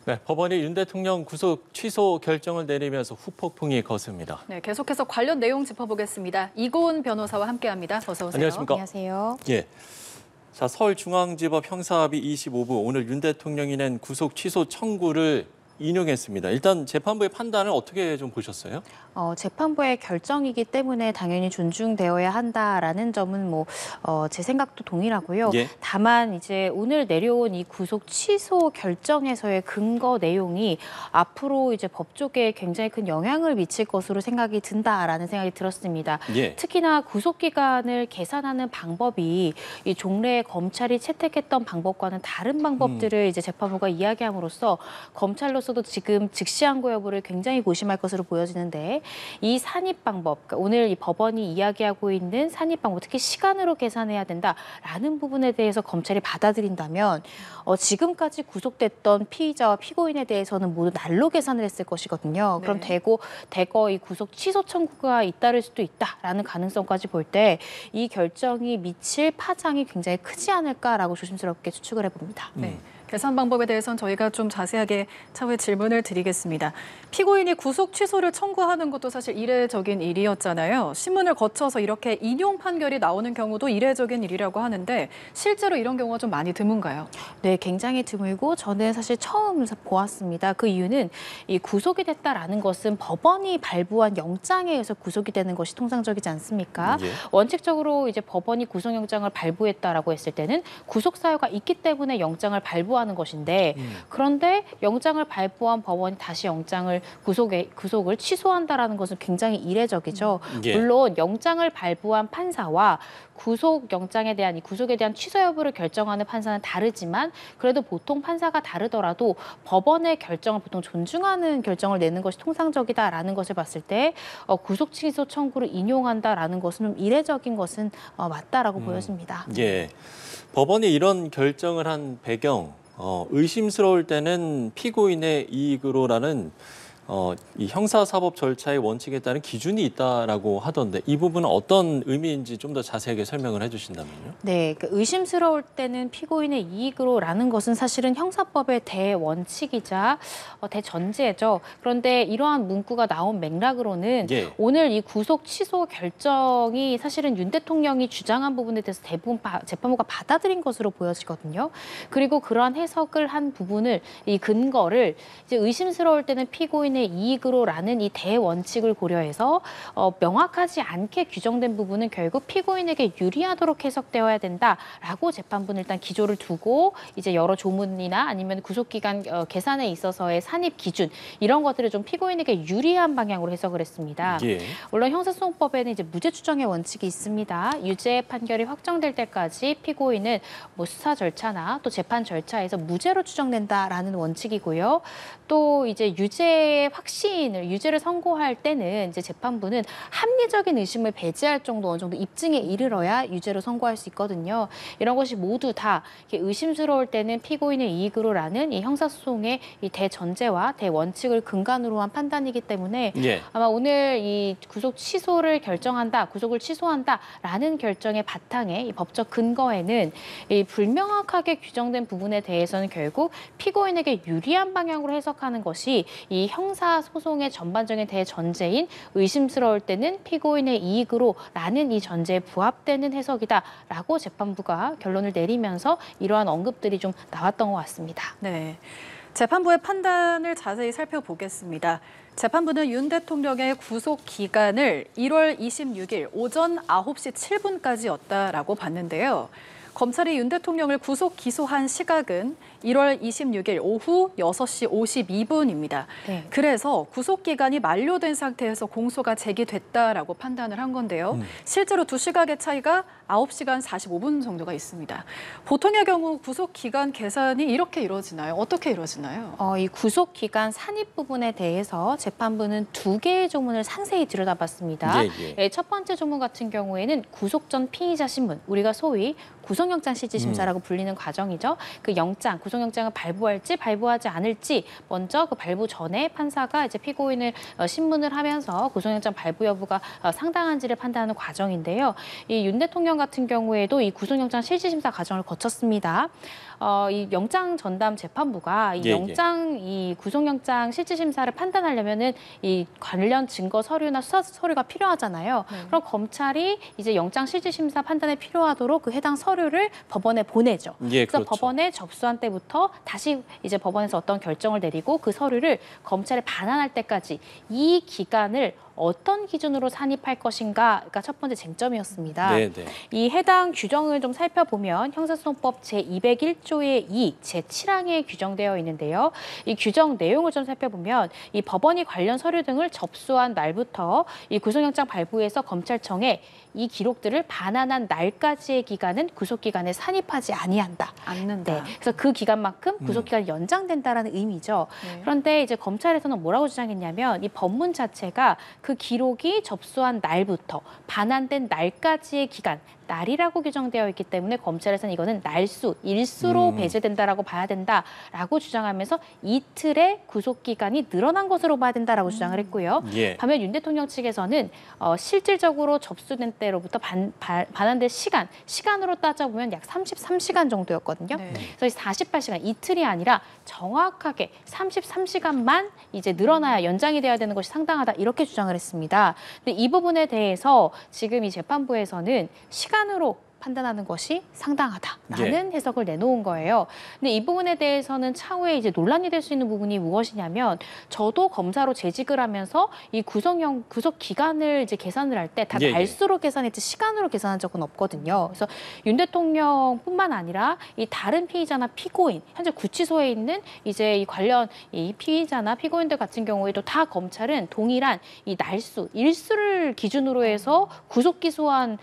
네, 법원이 윤 대통령 구속 취소 결정을 내리면서 후폭풍이 거셉니다. 네, 계속해서 관련 내용 짚어보겠습니다. 이고은 변호사와 함께합니다. 어서 오세요. 안녕하십니까? 안녕하세요. 예. 자, 서울중앙지법 형사합의 25부 오늘 윤 대통령이 낸 구속 취소 청구를 인용했습니다. 일단 재판부의 판단을 어떻게 좀 보셨어요? 재판부의 결정이기 때문에 당연히 존중되어야 한다라는 점은 제 생각도 동일하고요. 예. 다만 이제 오늘 내려온 이 구속 취소 결정에서의 근거 내용이 앞으로 이제 법조계에 굉장히 큰 영향을 미칠 것으로 생각이 든다라는 생각이 들었습니다. 예. 특히나 구속 기간을 계산하는 방법이 이 종래 검찰이 채택했던 방법과는 다른 방법들을 이제 재판부가 이야기함으로써 검찰로서도 지금 즉시항고 여부를 굉장히 고심할 것으로 보여지는데 이 산입 방법, 그러니까 오늘 이 법원이 이야기하고 있는 산입 방법, 특히 시간으로 계산해야 된다라는 부분에 대해서 검찰이 받아들인다면 지금까지 구속됐던 피의자와 피고인에 대해서는 모두 날로 계산을 했을 것이거든요. 그럼 네. 대거 이 구속 취소 청구가 잇따를 수도 있다라는 가능성까지 볼 때 이 결정이 미칠 파장이 굉장히 크지 않을까라고 조심스럽게 추측을 해봅니다. 네. 계산 방법에 대해서는 저희가 좀 자세하게 차후에 질문을 드리겠습니다. 피고인이 구속 취소를 청구하는 것도 사실 이례적인 일이었잖아요. 신문을 거쳐서 이렇게 인용 판결이 나오는 경우도 이례적인 일이라고 하는데 실제로 이런 경우가 좀 많이 드문가요? 네, 굉장히 드물고 저는 사실 처음 보았습니다. 그 이유는 이 구속이 됐다라는 것은 법원이 발부한 영장에 의해서 구속이 되는 것이 통상적이지 않습니까? 예. 원칙적으로 이제 법원이 구속영장을 발부했다라고 했을 때는 구속 사유가 있기 때문에 영장을 발부하는 것인데 그런데 영장을 발부한 법원이 다시 영장을 구속을 취소한다라는 것은 굉장히 이례적이죠. 예. 물론 영장을 발부한 판사와 구속 영장에 대한 이 구속에 대한 취소 여부를 결정하는 판사는 다르지만 그래도 보통 판사가 다르더라도 법원의 결정을 보통 존중하는 결정을 내는 것이 통상적이다라는 것을 봤을 때 구속 취소 청구를 인용한다라는 것은 좀 이례적인 것은 맞다라고 보여집니다. 예. 법원이 이런 결정을 한 배경, 의심스러울 때는 피고인의 이익으로라는 이 형사사법 절차의 원칙에 따른 기준이 있다라고 하던데 이 부분은 어떤 의미인지 좀 더 자세하게 설명을 해주신다면요. 네, 의심스러울 때는 피고인의 이익으로라는 것은 사실은 형사법의 대원칙이자 대전제죠. 그런데 이러한 문구가 나온 맥락으로는 예. 오늘 이 구속 취소 결정이 사실은 윤 대통령이 주장한 부분에 대해서 대부분 재판부가 받아들인 것으로 보여지거든요. 그리고 그러한 해석을 한 부분을 이 근거를 이제 의심스러울 때는 피고인의 이익으로라는 이 대원칙을 고려해서 명확하지 않게 규정된 부분은 결국 피고인에게 유리하도록 해석되어야 된다라고 재판부는 일단 기조를 두고 이제 여러 조문이나 아니면 구속기간 계산에 있어서의 산입 기준 이런 것들을 좀 피고인에게 유리한 방향으로 해석을 했습니다. 예. 물론 형사소송법에는 이제 무죄 추정의 원칙이 있습니다. 유죄 판결이 확정될 때까지 피고인은 수사 절차나 또 재판 절차에서 무죄로 추정된다라는 원칙이고요. 또 이제 유죄를 선고할 때는 이제 재판부는 합리적인 의심을 배제할 정도 어느 정도 입증에 이르러야 유죄로 선고할 수 있거든요. 이런 것이 모두 다 의심스러울 때는 피고인의 이익으로라는 이 형사소송의 이 대전제와 대원칙을 근간으로 한 판단이기 때문에 예. 아마 오늘 이 구속을 취소한다라는 결정의 바탕에 이 법적 근거에는 이 불명확하게 규정된 부분에 대해서는 결국 피고인에게 유리한 방향으로 해석하는 것이 이 형사소송의 전반적인 대전제인 의심스러울 때는 피고인의 이익으로라는 이 전제에 부합되는 해석이다라고 재판부가 결론을 내리면서 이러한 언급들이 좀 나왔던 것 같습니다. 네. 재판부의 판단을 자세히 살펴보겠습니다. 재판부는 윤 대통령의 구속 기간을 1월 26일 오전 9시 7분까지였다라고 봤는데요. 검찰이 윤 대통령을 구속 기소한 시각은 1월 26일 오후 6시 52분입니다. 네. 그래서 구속 기간이 만료된 상태에서 공소가 제기됐다라고 판단을 한 건데요. 실제로 두 시각의 차이가 9시간 45분 정도가 있습니다. 보통의 경우 구속 기간 계산이 이렇게 이루어지나요? 어떻게 이루어지나요? 이 구속 기간 산입 부분에 대해서 재판부는 두 개의 조문을 상세히 들여다봤습니다. 예. 첫 번째 조문 같은 경우에는 구속 전 피의자 신문, 우리가 소위 구속 구속영장 실질심사라고 불리는 과정이죠. 그 영장, 구속영장을 발부할지 발부하지 않을지 먼저 그 발부 전에 판사가 이제 피고인을 신문을 하면서 구속영장 발부 여부가 상당한지를 판단하는 과정인데요. 이 윤 대통령 같은 경우에도 이 구속영장 실질심사 과정을 거쳤습니다. 이 영장 전담 재판부가 이 영장, 이 구속영장 실질심사를 판단하려면은 이 관련 증거 서류나 수사 서류가 필요하잖아요. 그럼 검찰이 이제 영장 실질심사 판단에 필요하도록 그 해당 서류를 법원에 보내죠. 그래서 법원에 접수한 때부터 다시 이제 법원에서 어떤 결정을 내리고 그 서류를 검찰에 반환할 때까지 이 기간을 어떤 기준으로 산입할 것인가가 첫 번째 쟁점이었습니다. 이 해당 규정을 좀 살펴보면 형사소송법 제201조의 2, 제7항에 규정되어 있는데요. 이 규정 내용을 좀 살펴보면 이 법원이 관련 서류 등을 접수한 날부터 이 구속영장 발부에서 검찰청에 이 기록들을 반환한 날까지의 기간은 구속기간에 산입하지 않는다. 네, 그래서 그 기간만큼 구속기간이 연장된다라는 의미죠. 그런데 이제 검찰에서는 뭐라고 주장했냐면 이 법문 자체가 그 기록이 접수한 날부터 반환된 날까지의 기간, 날이라고 규정되어 있기 때문에 검찰에서는 이거는 날수, 일수로 배제된다라고 봐야 된다라고 주장하면서 이틀의 구속기간이 늘어난 것으로 봐야 된다라고 주장을 했고요. 반면 윤 대통령 측에서는 실질적으로 접수된 때로부터 반환된 시간으로 따져보면 약 33시간 정도였거든요. 그래서 48시간, 이틀이 아니라 정확하게 33시간만 이제 늘어나야 연장이 돼야 되는 것이 상당하다 이렇게 주장을 했습니다. 근데 이 부분에 대해서 지금 이 재판부에서는 시간으로 판단하는 것이 상당하다라는 해석을 내놓은 거예요. 근데 이 부분에 대해서는 차후에 이제 논란이 될 수 있는 부분이 무엇이냐면 저도 검사로 재직을 하면서 이 구속 기간을 이제 계산을 할 때 다 날수로 계산했지 시간으로 계산한 적은 없거든요. 그래서 윤 대통령뿐만 아니라 이 다른 피의자나 피고인, 현재 구치소에 있는 이제 이 관련 이 피의자나 피고인들 같은 경우에도 다 검찰은 동일한 이 날수, 일수를 기준으로 해서 구속 기소한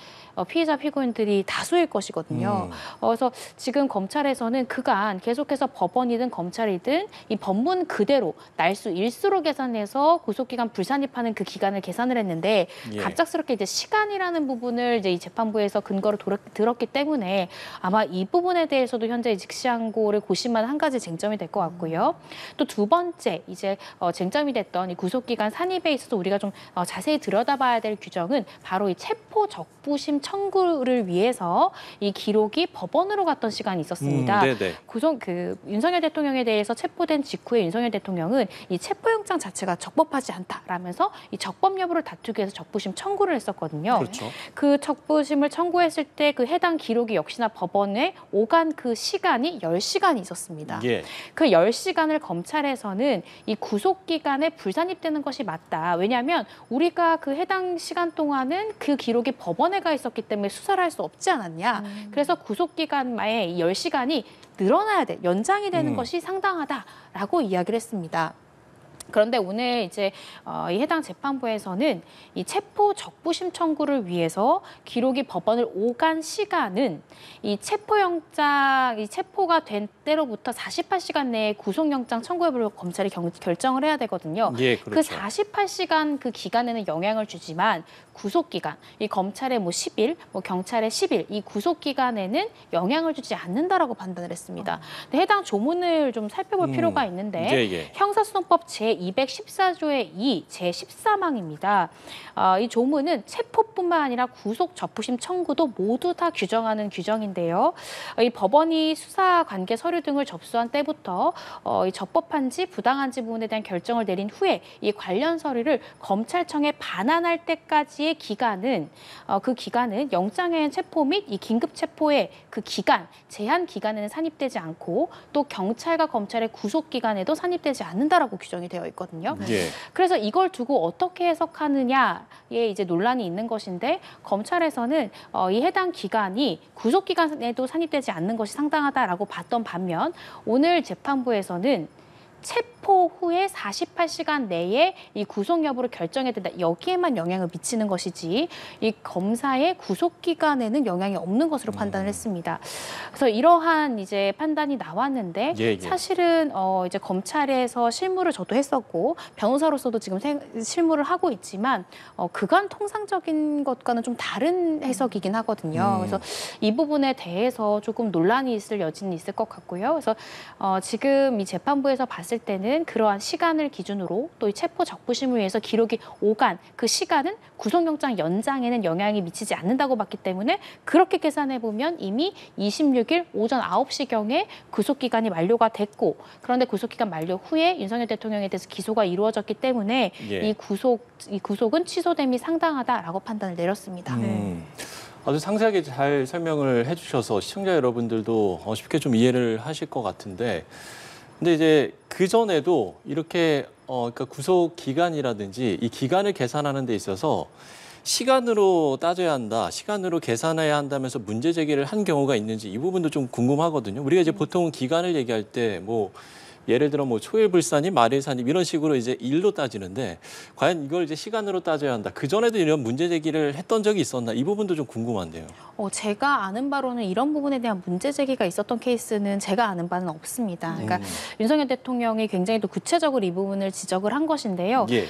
피해자 피고인들이 다수일 것이거든요. 그래서 지금 검찰에서는 그간 계속해서 법원이든 검찰이든 이 법문 그대로 날수, 일수로 계산해서 구속기간 불산입하는 그 기간을 계산을 했는데 갑작스럽게 이제 시간이라는 부분을 이제 이 재판부에서 근거로 들었기 때문에 아마 이 부분에 대해서도 현재 즉시항고를 고심한 한 가지 쟁점이 될 것 같고요. 또 두 번째 이제 쟁점이 됐던 이 구속기간 산입에 있어서 우리가 좀 자세히 들여다봐야 될 규정은 바로 이 체포 적부심 청구를 위해서 이 기록이 법원으로 갔던 시간이 있었습니다. 윤석열 대통령에 대해서 체포된 직후에 윤석열 대통령은 이 체포영장 자체가 적법하지 않다라면서 이 적법 여부를 다투기 위해서 적부심 청구를 했었거든요. 그 적부심을 청구했을 때 그 해당 기록이 역시나 법원에 오간 그 시간이 10시간이 있었습니다. 그 10시간을 검찰에서는 이 구속기간에 불산입되는 것이 맞다. 왜냐하면 우리가 그 해당 시간 동안은 그 기록이 법원에 가 있었기 때문에 수사를 할 수 없지 않았냐. 그래서 구속기간에 이 10시간이 늘어나야 돼. 연장이 되는 것이 상당하다라고 이야기를 했습니다. 그런데 오늘 이제 이 해당 재판부에서는 이 체포 적부심 청구를 위해서 기록이 법원을 오간 시간은 이 체포가 된 때로부터 48시간 내에 구속영장 청구 여부를 검찰이 결정을 해야 되거든요. 그 48시간 그 기간에는 영향을 주지만 구속기간, 이 검찰의 10일, 경찰의 10일, 이 구속기간에는 영향을 주지 않는다라고 판단을 했습니다. 근데 해당 조문을 좀 살펴볼 필요가 있는데 형사소송법 제214조의 2, 제13항입니다. 이 조문은 체포뿐만 아니라 구속 적부심 청구도 모두 다 규정하는 규정인데요. 이 법원이 수사 관계 서류 등을 접수한 때부터 이 적법한지 부당한지 부분에 대한 결정을 내린 후에 이 관련 서류를 검찰청에 반환할 때까지의 기간은 그 기간은 영장의 체포 및 이 긴급 체포의 그 기간, 제한 기간에는 산입되지 않고 또 경찰과 검찰의 구속 기간에도 산입되지 않는다라고 규정이 되어 있거든요. 그래서 이걸 두고 어떻게 해석하느냐에 이제 논란이 있는 것인데 검찰에서는 이 해당 기간이 구속 기간에도 산입되지 않는 것이 상당하다라고 봤던 반면 오늘 재판부에서는 체포 후에 48시간 내에 이 구속 여부를 결정해야 된다. 여기에만 영향을 미치는 것이지 이 검사의 구속 기간에는 영향이 없는 것으로 판단을 했습니다. 그래서 이러한 이제 판단이 나왔는데 예. 사실은 이제 검찰에서 실무를 저도 했었고 변호사로서도 지금 실무를 하고 있지만 그간 통상적인 것과는 좀 다른 해석이긴 하거든요. 그래서 이 부분에 대해서 조금 논란이 있을 여지는 있을 것 같고요. 그래서 지금 이 재판부에서 봤을 때는 그러한 시간을 기준으로 또 이 체포 적부심을 위해서 기록이 오간 그 시간은 구속영장 연장에는 영향이 미치지 않는다고 봤기 때문에 그렇게 계산해 보면 이미 26일 오전 9시경에 구속기간이 만료가 됐고 그런데 구속기간 만료 후에 윤석열 대통령에 대해서 기소가 이루어졌기 때문에 예. 이 구속은 취소됨이 상당하다라고 판단을 내렸습니다. 아주 상세하게 잘 설명을 해주셔서 시청자 여러분들도 쉽게 좀 이해를 하실 것 같은데, 근데 이제 그 전에도 이렇게 그러니까 구속 기간이라든지 이 기간을 계산하는 데 있어서 시간으로 따져야 한다, 시간으로 계산해야 한다면서 문제 제기를 한 경우가 있는지 이 부분도 좀 궁금하거든요. 우리가 이제 보통 기간을 얘기할 때 뭐 예를 들어 뭐 초일불산임, 말일산임 이런 식으로 이제 일로 따지는데 과연 이걸 이제 시간으로 따져야 한다. 그 전에도 이런 문제 제기를 했던 적이 있었나? 이 부분도 좀 궁금한데요. 제가 아는 바로는 이런 부분에 대한 문제 제기가 있었던 케이스는 제가 아는 바는 없습니다. 그러니까 윤석열 대통령이 굉장히 또 구체적으로 이 부분을 지적을 한 것인데요. 예.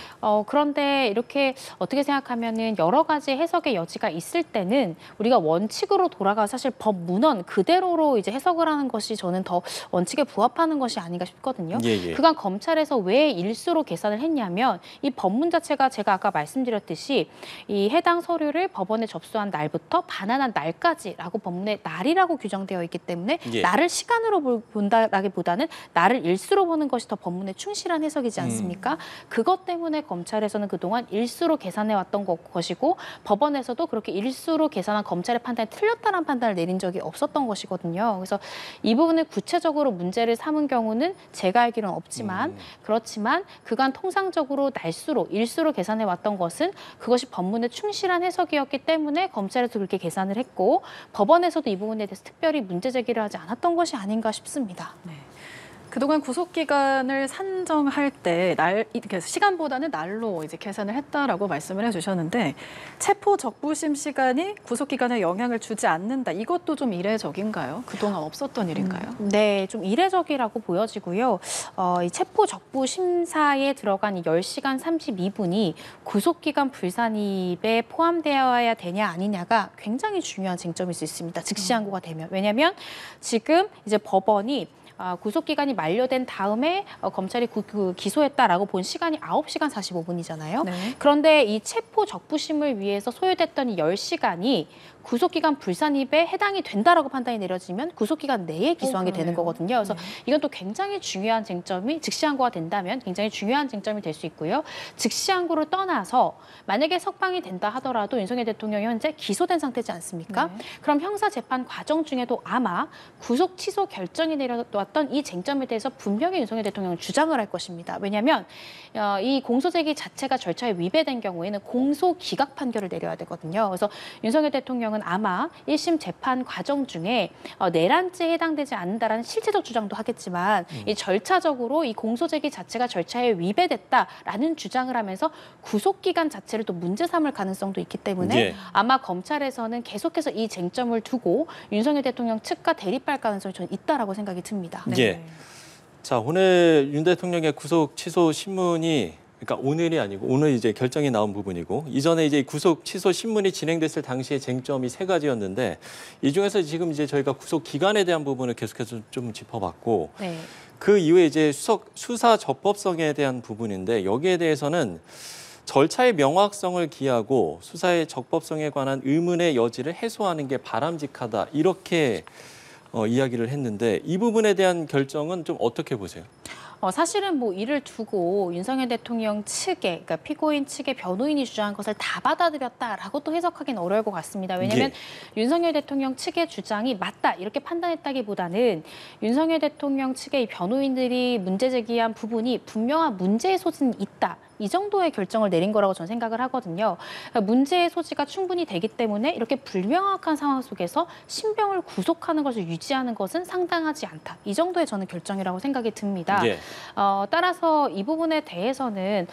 그런데 이렇게 어떻게 생각하면은 여러 가지 해석의 여지가 있을 때는 우리가 원칙으로 돌아가 사실 법 문헌 그대로로 이제 해석을 하는 것이 저는 더 원칙에 부합하는 것이 아닌가 싶거든요. 예. 그간 검찰에서 왜 일수로 계산을 했냐면 이 법문 자체가 제가 아까 말씀드렸듯이 이 해당 서류를 법원에 접수한 날부터 반환한 날까지라고 법문에 날이라고 규정되어 있기 때문에 예. 날을 시간으로 본다라기보다는 날을 일수로 보는 것이 더 법문에 충실한 해석이지 않습니까? 그것 때문에 검찰에서는 그동안 일수로 계산해왔던 것이고 법원에서도 그렇게 일수로 계산한 검찰의 판단이 틀렸다는 판단을 내린 적이 없었던 것이거든요. 그래서 이 부분을 구체적으로 문제를 삼은 경우는 제가 알기로는 없지만 그렇지만 그간 통상적으로 날수로 일수로 계산해왔던 것은 그것이 법문에 충실한 해석이었기 때문에 검찰에서 그렇게 계산을 했고 법원에서도 이 부분에 대해서 특별히 문제 제기를 하지 않았던 것이 아닌가 싶습니다. 네. 그동안 구속기간을 산정할 때 시간보다는 날로 이제 계산을 했다라고 말씀을 해주셨는데 체포 적부심 시간이 구속기간에 영향을 주지 않는다. 이것도 좀 이례적인가요? 그동안 없었던 일인가요? 네, 좀 이례적이라고 보여지고요. 이 체포 적부 심사에 들어간 이 10시간 32분이 구속기간 불산입에 포함되어야 되냐 아니냐가 굉장히 중요한 쟁점일 수 있습니다. 즉시항고가 되면. 왜냐하면 지금 이제 법원이 구속기간이 만료된 다음에 검찰이 기소했다라고 본 시간이 9시간 45분이잖아요. 네. 그런데 이 체포 적부심을 위해서 소요됐던 이 10시간이 구속기간 불산입에 해당이 된다라고 판단이 내려지면 구속기간 내에 기소한 게 되는 거거든요. 그래서 이건 또 굉장히 중요한 쟁점이 즉시항고가 된다면 굉장히 중요한 쟁점이 될 수 있고요. 즉시항고를 떠나서 만약에 석방이 된다 하더라도 윤석열 대통령이 현재 기소된 상태지 않습니까? 네. 그럼 형사재판 과정 중에도 아마 구속 취소 결정이 내려왔던 이 쟁점에 대해서 분명히 윤석열 대통령은 주장을 할 것입니다. 왜냐하면 이 공소제기 자체가 절차에 위배된 경우에는 공소 기각 판결을 내려야 되거든요. 그래서 윤석열 대통령은 아마 1심 재판 과정 중에 내란죄에 해당되지 않는다라는 실체적 주장도 하겠지만 이 절차적으로 이 공소제기 자체가 절차에 위배됐다라는 주장을 하면서 구속기간 자체를 또 문제 삼을 가능성도 있기 때문에 예. 아마 검찰에서는 계속해서 이 쟁점을 두고 윤석열 대통령 측과 대립할 가능성이 저는 있다라고 생각이 듭니다. 네. 예. 자, 오늘 윤 대통령의 구속 취소 신문이 그러니까 오늘이 아니고 오늘 이제 결정이 나온 부분이고 이전에 이제 구속 취소 신문이 진행됐을 당시의 쟁점이 3가지였는데 이 중에서 지금 이제 저희가 구속 기간에 대한 부분을 계속해서 좀 짚어봤고 네. 그 이후에 이제 수사 적법성에 대한 부분인데 여기에 대해서는 절차의 명확성을 기하고 수사의 적법성에 관한 의문의 여지를 해소하는 게 바람직하다 이렇게 이야기를 했는데 이 부분에 대한 결정은 좀 어떻게 보세요? 사실은 뭐 이를 두고 윤석열 대통령 측에, 그러니까 피고인 측의 변호인이 주장한 것을 다 받아들였다라고 또 해석하기는 어려울 것 같습니다. 왜냐하면 윤석열 대통령 측의 주장이 맞다 이렇게 판단했다기보다는 윤석열 대통령 측의 이 변호인들이 문제 제기한 부분이 분명한 문제의 소지는 있다. 이 정도의 결정을 내린 거라고 저는 생각을 하거든요. 그러니까 문제의 소지가 충분히 되기 때문에 이렇게 불명확한 상황 속에서 신병을 구속하는 것을 유지하는 것은 상당하지 않다. 이 정도의 저는 결정이라고 생각이 듭니다. 예. 따라서 이 부분에 대해서는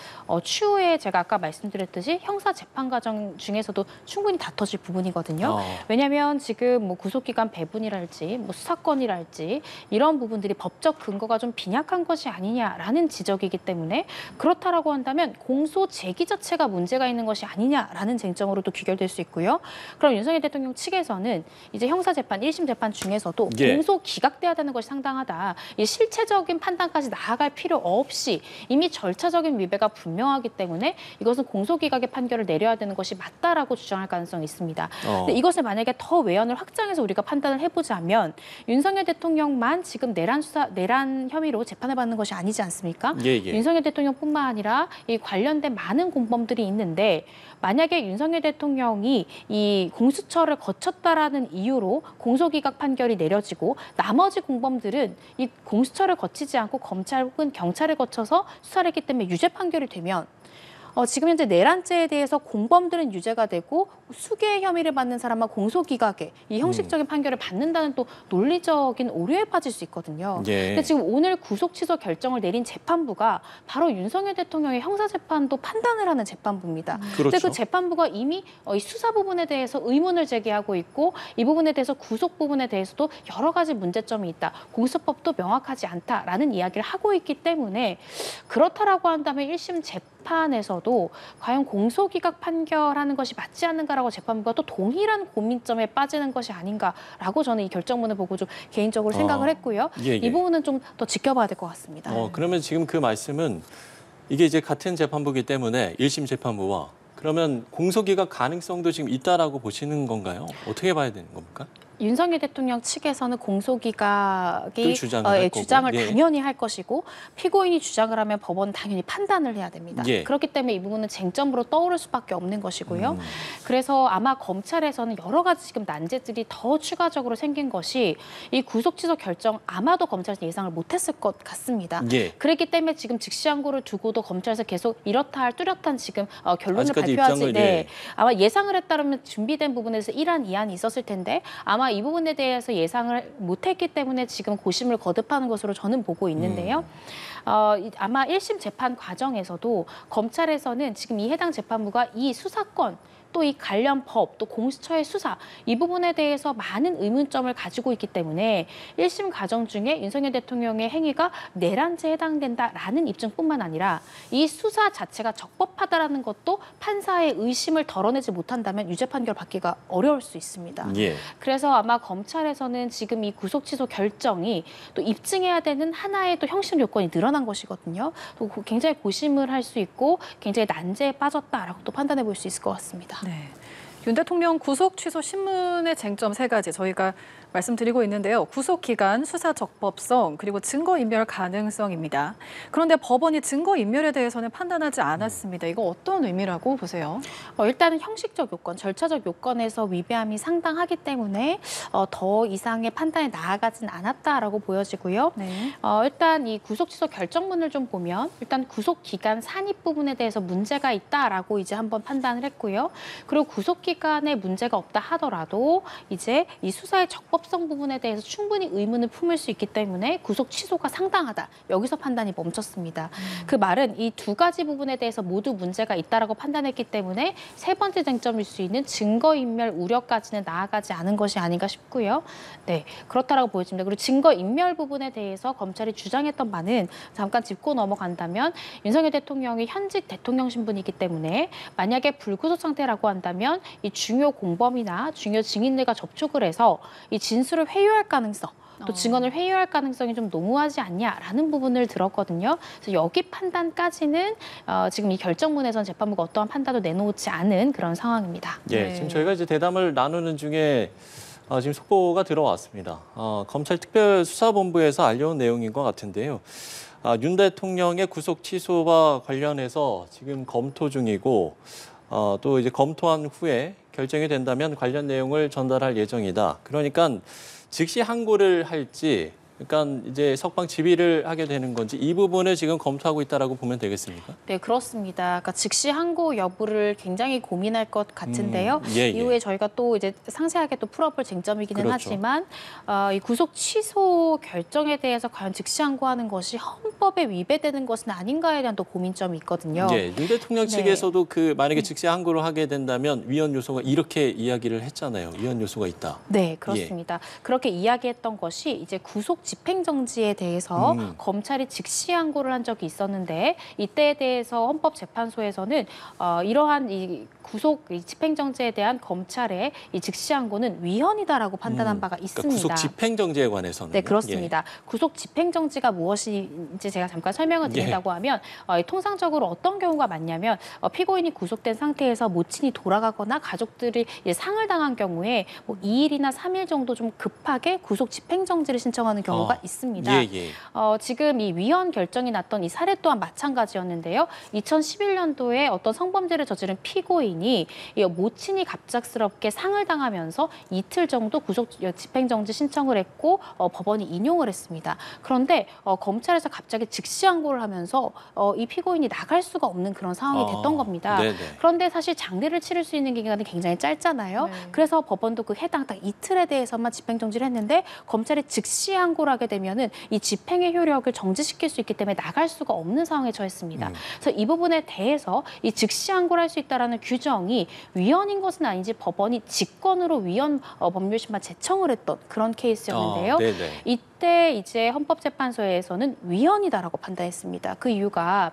추후에 제가 아까 말씀드렸듯이 형사 재판 과정 중에서도 충분히 다퉈질 부분이거든요. 왜냐하면 지금 뭐 구속기간 배분이랄지 뭐 수사권이랄지 이런 부분들이 법적 근거가 좀 빈약한 것이 아니냐라는 지적이기 때문에 그렇다라고 한다면 공소 제기 자체가 문제가 있는 것이 아니냐라는 쟁점으로도 귀결될 수 있고요. 그럼 윤석열 대통령 측에서는 이제 형사재판, 1심 재판 중에서도 공소 기각돼야 되는 것이 상당하다. 이 실체적인 판단까지 나아갈 필요 없이 이미 절차적인 위배가 분명하기 때문에 이것은 공소 기각의 판결을 내려야 되는 것이 맞다라고 주장할 가능성이 있습니다. 근데 이것을 만약에 더 외연을 확장해서 우리가 판단을 해보자면 윤석열 대통령만 지금 내란 혐의로 재판을 받는 것이 아니지 않습니까? 윤석열 대통령뿐만 아니라 이 관련된 많은 공범들이 있는데 만약에 윤석열 대통령이 이 공수처를 거쳤다라는 이유로 공소기각 판결이 내려지고 나머지 공범들은 이 공수처를 거치지 않고 검찰 혹은 경찰을 거쳐서 수사를 했기 때문에 유죄 판결이 되면 지금 현재 내란죄에 대해서 공범들은 유죄가 되고 수개의 혐의를 받는 사람만 공소기각에 이 형식적인 판결을 받는다는 또 논리적인 오류에 빠질 수 있거든요. 근데 지금 오늘 구속 취소 결정을 내린 재판부가 바로 윤석열 대통령의 형사재판도 판단을 하는 재판부입니다. 근데 그 재판부가 이미 이 수사 부분에 대해서 의문을 제기하고 있고 이 부분에 대해서 구속 부분에 대해서도 여러 가지 문제점이 있다. 공수법도 명확하지 않다라는 이야기를 하고 있기 때문에 그렇다라고 한다면 1심 재판에서도 과연 공소기각 판결하는 것이 맞지 않는가라고 재판부가 또 동일한 고민점에 빠지는 것이 아닌가라고 저는 이 결정문을 보고 좀 개인적으로 생각을 했고요. 이 부분은 좀 더 지켜봐야 될 것 같습니다. 그러면 지금 그 말씀은 이게 이제 같은 재판부이기 때문에 1심 재판부와 그러면 공소기각 가능성도 지금 있다라고 보시는 건가요? 어떻게 봐야 되는 겁니까? 윤석열 대통령 측에서는 공소기각이 주장을 예. 당연히 할 것이고 피고인이 주장을 하면 법원은 당연히 판단을 해야 됩니다. 예. 그렇기 때문에 이 부분은 쟁점으로 떠오를 수밖에 없는 것이고요. 그래서 아마 검찰에서는 여러 가지 지금 난제들이 더 추가적으로 생긴 것이 이 구속 취소 결정 아마도 검찰에서 예상을 못했을 것 같습니다. 예. 그렇기 때문에 지금 즉시항고를 두고도 검찰에서 계속 이렇다 할 뚜렷한 지금 결론을 아직까지 발표하지 입장을, 아마 예상을 했다면 준비된 부분에서 1안, 2안이 있었을 텐데 아마 이 부분에 대해서 예상을 못했기 때문에 지금 고심을 거듭하는 것으로 저는 보고 있는데요. 아마 1심 재판 과정에서도 검찰에서는 지금 이 해당 재판부가 이 수사권 또 이 관련 법, 또 공수처의 수사 이 부분에 대해서 많은 의문점을 가지고 있기 때문에 1심 과정 중에 윤석열 대통령의 행위가 내란죄에 해당된다라는 입증뿐만 아니라 이 수사 자체가 적법하다라는 것도 판사의 의심을 덜어내지 못한다면 유죄 판결 받기가 어려울 수 있습니다. 그래서 아마 검찰에서는 지금 이 구속 취소 결정이 또 입증해야 되는 하나의 또 형식 요건이 늘어난 것이거든요. 또 굉장히 고심을 할 수 있고 굉장히 난제에 빠졌다라고 또 판단해 볼 수 있을 것 같습니다. 네. 윤 대통령 구속 취소 신문의 쟁점 3가지 저희가 말씀드리고 있는데요. 구속 기간, 수사 적법성, 그리고 증거 인멸 가능성입니다. 그런데 법원이 증거 인멸에 대해서는 판단하지 않았습니다. 이거 어떤 의미라고 보세요? 일단은 형식적 요건, 절차적 요건에서 위배함이 상당하기 때문에 더 이상의 판단에 나아가진 않았다라고 보여지고요. 일단 이 구속 취소 결정문을 좀 보면 일단 구속 기간 산입 부분에 대해서 문제가 있다라고 이제 한번 판단을 했고요. 그리고 구속 기간에 문제가 없다 하더라도 이제 이 수사의 적법성 부분에 대해서 충분히 의문을 품을 수 있기 때문에 구속 취소가 상당하다. 여기서 판단이 멈췄습니다. 그 말은 이 2가지 부분에 대해서 모두 문제가 있다라고 판단했기 때문에 3번째 쟁점일 수 있는 증거인멸 우려까지는 나아가지 않은 것이 아닌가 싶고요. 네, 그렇다라고 보여집니다. 그리고 증거인멸 부분에 대해서 검찰이 주장했던 바는 잠깐 짚고 넘어간다면 윤석열 대통령이 현직 대통령 신분이기 때문에 만약에 불구속 상태라고 한다면 이 중요 공범이나 중요 증인들과 접촉을 해서 이 진술을 회유할 가능성, 또 증언을 회유할 가능성이 좀 농후하지 않냐라는 부분을 들었거든요. 그래서 여기 판단까지는 지금 이 결정문에선 재판부가 어떠한 판단도 내놓지 않은 그런 상황입니다. 지금 저희가 이제 대담을 나누는 중에 지금 속보가 들어왔습니다. 검찰 특별수사본부에서 알려온 내용인 것 같은데요. 윤 대통령의 구속 취소와 관련해서 지금 검토 중이고 또 이제 검토한 후에 결정이 된다면 관련 내용을 전달할 예정이다. 그러니까 즉시 항고를 할지 그러니까 이제 석방 지휘를 하게 되는 건지 이 부분을 지금 검토하고 있다라고 보면 되겠습니까? 네, 그렇습니다. 그러니까 즉시 항고 여부를 굉장히 고민할 것 같은데요. 예. 이후에 저희가 또 이제 상세하게 또 풀어볼 쟁점이기는 그렇죠. 하지만 이 구속 취소 결정에 대해서 과연 즉시 항고하는 것이 헌법에 위배되는 것은 아닌가에 대한 또 고민점이 있거든요. 예, 윤 대통령 네. 측에서도 그 만약에 즉시 항고를 하게 된다면 위헌 요소가 이렇게 이야기를 했잖아요. 위헌 요소가 있다. 네, 그렇습니다. 그렇게 이야기했던 것이 이제 구속 집행정지에 대해서 검찰이 즉시 항고를 한 적이 있었는데 이때에 대해서 헌법재판소에서는 이러한 이 구속 집행정지에 대한 검찰의 이 즉시 항고는 위헌이다라고 판단한 바가 있습니다. 그러니까 구속 집행정지에 관해서는. 네, 그렇습니다. 구속 집행정지가 무엇인지 제가 잠깐 설명을 드린다고 하면 통상적으로 어떤 경우가 많냐면 피고인이 구속된 상태에서 모친이 돌아가거나 가족들이 이제 상을 당한 경우에 뭐 2일이나 3일 정도 좀 급하게 구속 집행정지를 신청하는 경우가 있습니다. 지금 이 위헌 결정이 났던 이 사례 또한 마찬가지였는데요. 2011년도에 어떤 성범죄를 저지른 피고인이 이 모친이 갑작스럽게 상을 당하면서 이틀 정도 구속 집행정지 신청을 했고 법원이 인용을 했습니다. 그런데 검찰에서 갑자기 즉시 항고를 하면서 이 피고인이 나갈 수가 없는 그런 상황이 됐던 겁니다. 네네. 그런데 사실 장례를 치를 수 있는 기간이 굉장히 짧잖아요. 네. 그래서 법원도 그 해당 딱 이틀에 대해서만 집행정지를 했는데 검찰이 즉시 항고를 하게 되면은 이 집행의 효력을 정지시킬 수 있기 때문에 나갈 수가 없는 상황에 처했습니다. 그래서 이 부분에 대해서 이 즉시 항고를 할 수 있다라는 규정이 위헌인 것은 아닌지 법원이 직권으로 위헌 법률심판 제청을 했던 그런 케이스였는데요. 이때 이제 헌법재판소에서는 위헌이다라고 판단했습니다. 그 이유가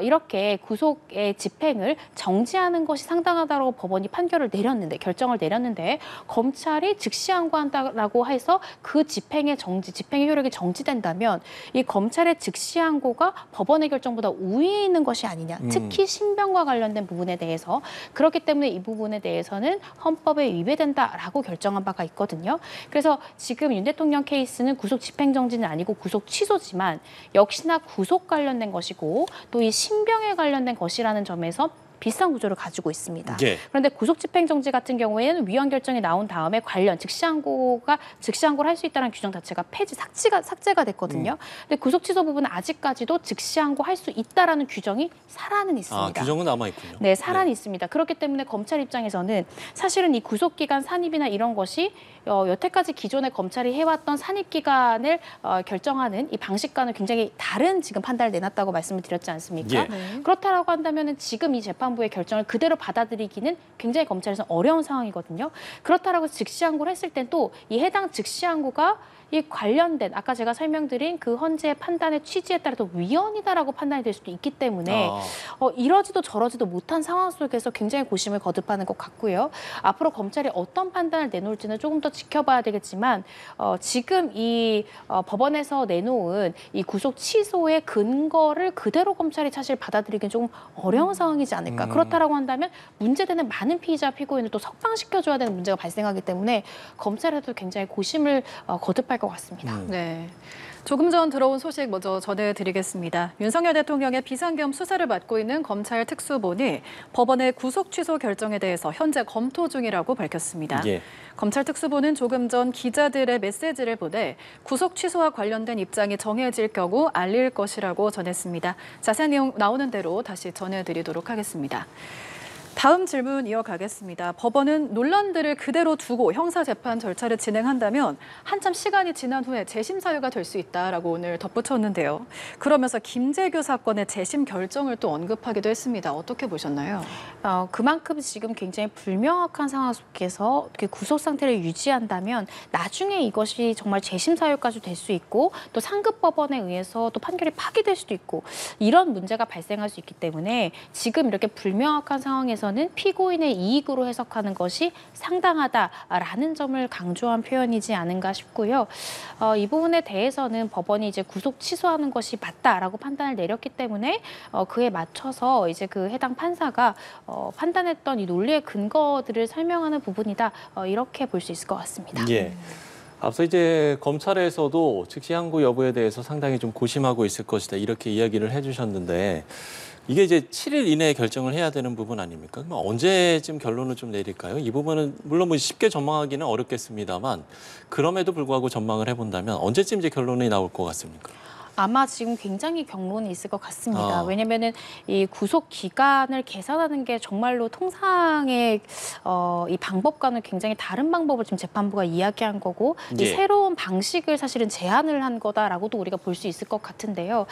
이렇게 구속의 집행을 정지하는 것이 상당하다고 법원이 판결을 내렸는데 결정을 내렸는데 검찰이 즉시 항고한다라고 해서 그 집행의 효력이 정지된다면 이 검찰의 즉시 항고가 법원의 결정보다 우위에 있는 것이 아니냐. 특히 신병과 관련된 부분에 대해서 그렇기 때문에 이 부분에 대해서는 헌법에 위배된다라고 결정한 바가 있거든요. 그래서 지금 윤 대통령 케이스는 구속 집행정지는 아니고 구속 취소지만 역시나 구속 관련된 것이고 또 이 신병에 관련된 것이라는 점에서 비슷한 구조를 가지고 있습니다. 그런데 구속 집행정지 같은 경우에는 위헌 결정이 나온 다음에 관련 즉시 항고를 할 수 있다는 규정 자체가 삭제가 됐거든요. 근데 구속 취소 부분은 아직까지도 즉시 항고할 수 있다라는 규정이 살아는 있습니다. 규정은 남아 있군요. 네, 살아는 있습니다. 그렇기 때문에 검찰 입장에서는 사실은 이 구속기간 산입이나 이런 것이 여태까지 기존에 검찰이 해왔던 산입기간을 결정하는 이 방식과는 굉장히 다른 지금 판단을 내놨다고 말씀을 드렸지 않습니까? 그렇다라고 한다면 지금 이 재판부의 결정을 그대로 받아들이기는 굉장히 검찰에서 어려운 상황이거든요. 그렇다라고 즉시 항고를 했을 땐 또 이 해당 즉시 항고가 이 관련된 아까 제가 설명드린 그 헌재의 판단의 취지에 따라 또 위헌이다라고 판단이 될 수도 있기 때문에 이러지도 저러지도 못한 상황 속에서 굉장히 고심을 거듭하는 것 같고요. 앞으로 검찰이 어떤 판단을 내놓을지는 조금 더 지켜봐야 되겠지만 지금 이 법원에서 내놓은 이 구속 취소의 근거를 그대로 검찰이 사실 받아들이기는 조금 어려운 상황이지 않을까. 그렇다라고 한다면 문제되는 많은 피의자 피고인을 또 석방시켜줘야 되는 문제가 발생하기 때문에 검찰에도 굉장히 고심을 거듭할 것 같습니다. 네. 조금 전 들어온 소식 먼저 전해드리겠습니다. 윤석열 대통령의 비상겸 수사를 맡고 있는 검찰 특수본이 법원의 구속 취소 결정에 대해서 현재 검토 중이라고 밝혔습니다. 검찰 특수본은 조금 전 기자들의 메시지를 보내 구속 취소와 관련된 입장이 정해질 경우 알릴 것이라고 전했습니다. 자세한 내용 나오는 대로 다시 전해드리도록 하겠습니다. 다음 질문 이어가겠습니다. 법원은 논란들을 그대로 두고 형사재판 절차를 진행한다면 한참 시간이 지난 후에 재심 사유가 될 수 있다라고 오늘 덧붙였는데요. 그러면서 김재규 사건의 재심 결정을 또 언급하기도 했습니다. 어떻게 보셨나요? 그만큼 지금 굉장히 불명확한 상황 속에서 구속 상태를 유지한다면 나중에 이것이 정말 재심 사유까지 될 수 있고 또 상급 법원에 의해서 또 판결이 파기될 수도 있고 이런 문제가 발생할 수 있기 때문에 지금 이렇게 불명확한 상황에서는 피고인의 이익으로 해석하는 것이 상당하다라는 점을 강조한 표현이지 않은가 싶고요. 이 부분에 대해서는 법원이 이제 구속 취소하는 것이 맞다라고 판단을 내렸기 때문에 그에 맞춰서 이제 그 해당 판사가 판단했던 이 논리의 근거들을 설명하는 부분이다. 이렇게 볼 수 있을 것 같습니다. 앞서 이제 검찰에서도 즉시 항고 여부에 대해서 상당히 좀 고심하고 있을 것이다 이렇게 이야기를 해주셨는데 이게 이제 7일 이내에 결정을 해야 되는 부분 아닙니까? 그럼 언제쯤 결론을 좀 내릴까요? 이 부분은 물론 뭐 쉽게 전망하기는 어렵겠습니다만 그럼에도 불구하고 전망을 해본다면 언제쯤 이제 결론이 나올 것 같습니까? 아마 지금 굉장히 경론이 있을 것 같습니다. 아. 왜냐면은 이 구속 기간을 계산하는 게 정말로 통상의 이 방법과는 굉장히 다른 방법을 지금 재판부가 이야기한 거고 이 예. 새로운 방식을 사실은 제안을 한 거다라고도 우리가 볼 수 있을 것 같은데요.